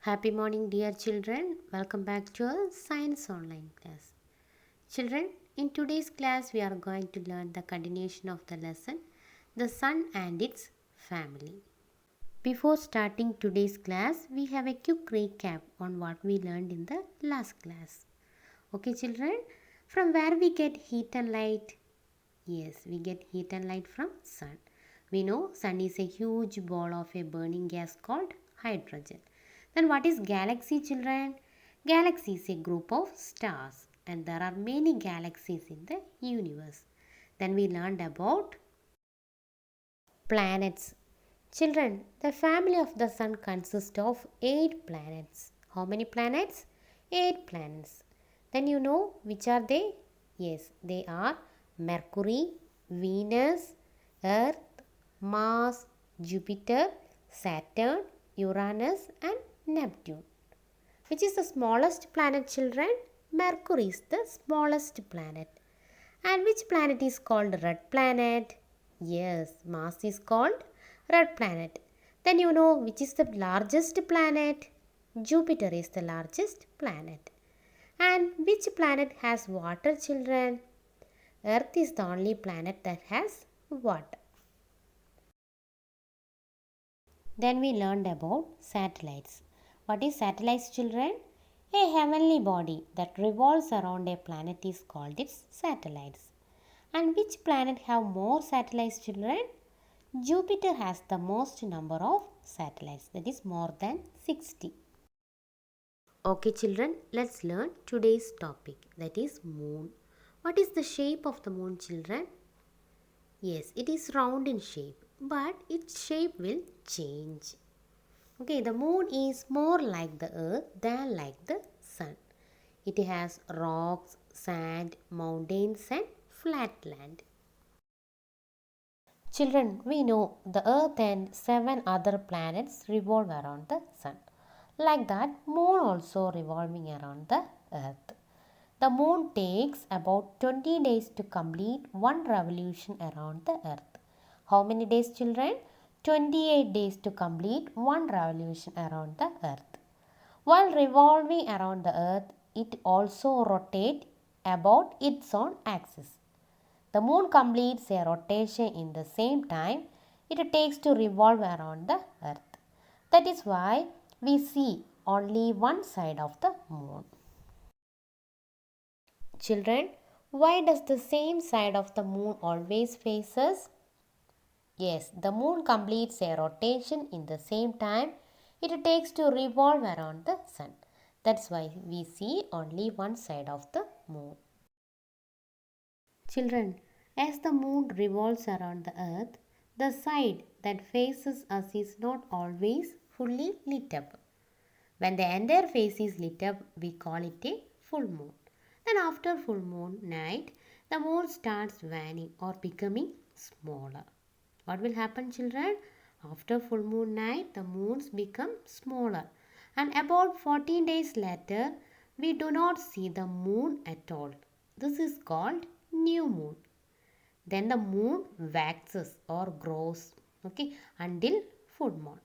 Happy morning, dear children. Welcome back to our science online class. Children, in today's class, we are going to learn the continuation of the lesson The Sun and Its Family. Before starting today's class, we have a quick recap on what we learned in the last class. Okay, children, from where we get heat and light? Yes, we get heat and light from sun. We know sun is a huge ball of a burning gas called hydrogen. Then what is galaxy, children? Galaxy is a group of stars and there are many galaxies in the universe. Then we learned about planets. Children, the family of the sun consists of 8 planets. How many planets? 8 planets. Then you know which are they? Yes, they are Mercury, Venus, Earth, Mars, Jupiter, Saturn, Uranus and Neptune. Which is the smallest planet, children? Mercury is the smallest planet. And which planet is called red planet? Yes, Mars is called red planet. Then you know which is the largest planet? Jupiter is the largest planet. And which planet has water, children? Earth is the only planet that has water. Then we learned about satellites. What is satellites, children? A heavenly body that revolves around a planet is called its satellites. And which planet have more satellites, children? Jupiter has the most number of satellites, that is more than 60. Okay, children, let's learn today's topic, that is moon. What is the shape of the moon, children? Yes, it is round in shape, but its shape will change. Okay, the moon is more like the earth than like the sun. It has rocks, sand, mountains and flat land. Children, we know the earth and 7 other planets revolve around the sun. Like that, moon also revolving around the earth. The moon takes about 20 days to complete one revolution around the earth. How many days, children? 28 days to complete one revolution around the earth. While revolving around the earth, it also rotates about its own axis. The moon completes a rotation in the same time it takes to revolve around the earth. That is why we see only one side of the moon. Children, why does the same side of the moon always face us? Yes, the moon completes a rotation in the same time it takes to revolve around the sun. That's why we see only one side of the moon. Children, as the moon revolves around the earth, the side that faces us is not always fully lit up. When the entire face is lit up, we call it a full moon. Then after full moon night, the moon starts waning or becoming smaller. What will happen, children? After full moon night, the moons become smaller. And about 14 days later, we do not see the moon at all. This is called new moon. Then the moon waxes or grows, until full moon.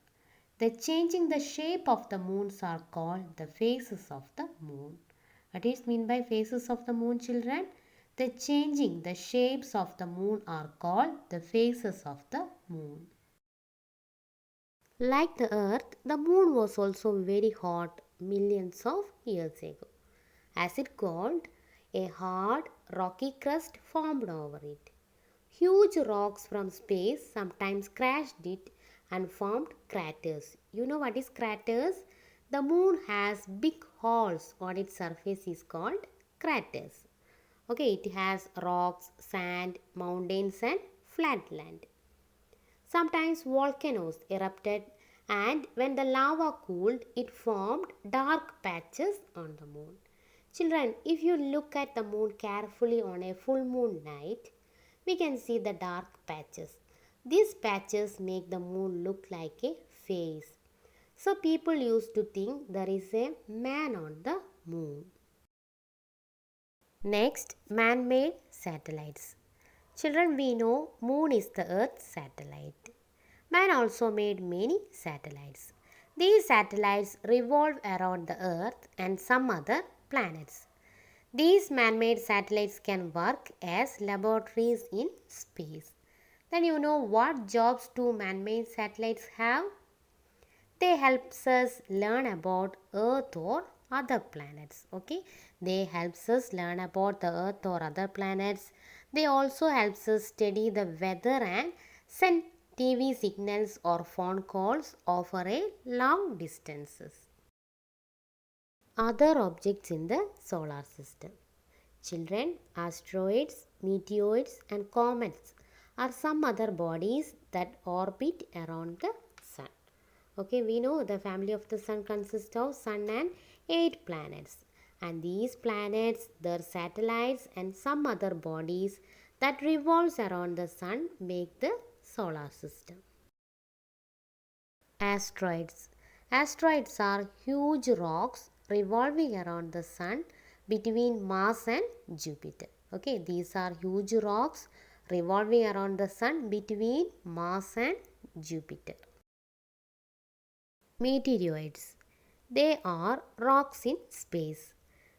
The changing the shape of the moons are called the phases of the moon. What is mean by phases of the moon, children? The changing the shapes of the moon are called the phases of the moon. Like the earth, the moon was also very hot millions of years ago. As it cooled, a hard, rocky crust formed over it. Huge rocks from space sometimes crashed it and formed craters. You know what is craters? The moon has big holes on its surface is called craters. It has rocks, sand, mountains and flat land. Sometimes volcanoes erupted and when the lava cooled, it formed dark patches on the moon. Children, if you look at the moon carefully on a full moon night, we can see the dark patches. These patches make the moon look like a face. So people used to think there is a man on the moon. Next, man-made satellites. Children, we know moon is the Earth's satellite. Man also made many satellites. These satellites revolve around the Earth and some other planets. These man-made satellites can work as laboratories in space. Then you know what jobs do man-made satellites have? They helps us learn about Earth or other planets. Okay, they helps us learn about the Earth or other planets. They also helps us study the weather and send TV signals or phone calls over a long distances. Other objects in the solar system. Children, asteroids, meteoroids and comets are some other bodies that orbit around the sun. Okay, we know the family of the sun consists of sun and 8 planets. And these planets, their satellites and some other bodies that revolves around the sun make the solar system. Asteroids. Asteroids are huge rocks revolving around the sun between Mars and Jupiter. Okay, these are huge rocks revolving around the sun between Mars and Jupiter. Meteoroids. They are rocks in space.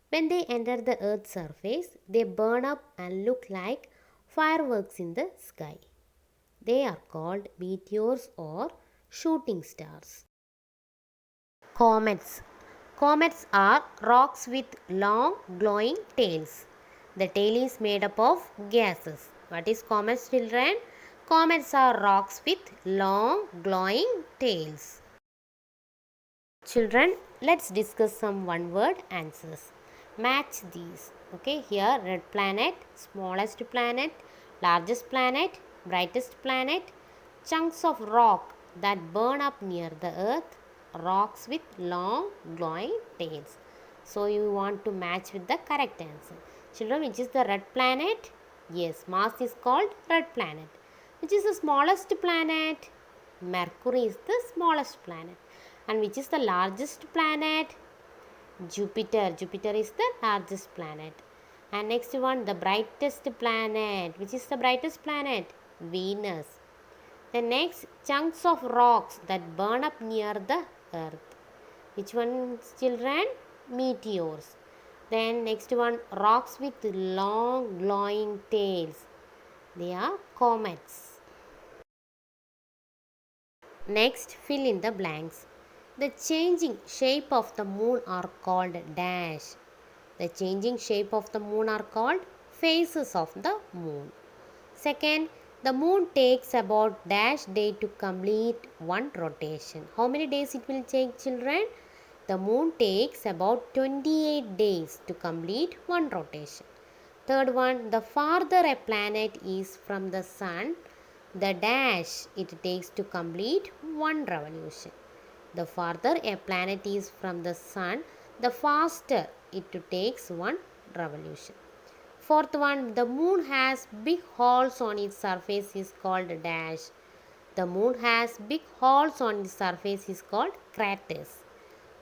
When they enter the Earth's surface, they burn up and look like fireworks in the sky. They are called meteors or shooting stars. Comets. Comets are rocks with long glowing tails. The tail is made up of gases. What is comets, children? Comets are rocks with long glowing tails. Children, let's discuss some one word answers. Match these. Okay, here red planet, smallest planet, largest planet, brightest planet, chunks of rock that burn up near the earth, rocks with long glowing tails. So you want to match with the correct answer. Children, which is the red planet? Yes, Mars is called red planet. Which is the smallest planet? Mercury is the smallest planet. And which is the largest planet? Jupiter. Jupiter is the largest planet. And next one, the brightest planet. Which is the brightest planet? Venus. The next, chunks of rocks that burn up near the earth. Which one, children? Meteors. Then next one, rocks with long glowing tails. They are comets. Next, fill in the blanks. The changing shape of the moon are called dash. The changing shape of the moon are called phases of the moon. Second, the moon takes about dash day to complete one rotation. How many days it will take, children? The moon takes about 28 days to complete one rotation. Third one, the farther a planet is from the sun, the dash it takes to complete one revolution. The farther a planet is from the sun, the faster it takes one revolution. Fourth one, the moon has big holes on its surface is called dash. The moon has big holes on its surface is called craters.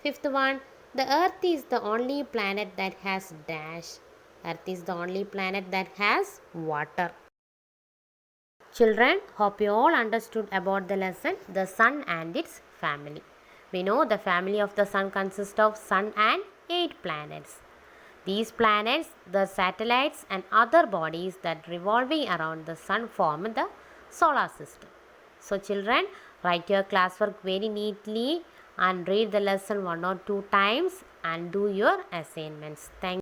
Fifth one, the earth is the only planet that has dash. Earth is the only planet that has water. Children, hope you all understood about the lesson, the sun and its family. We know the family of the sun consists of sun and 8 planets. These planets, the satellites and other bodies that revolving around the sun form the solar system. So children, write your classwork very neatly and read the lesson 1 or 2 times and do your assignments. Thank you.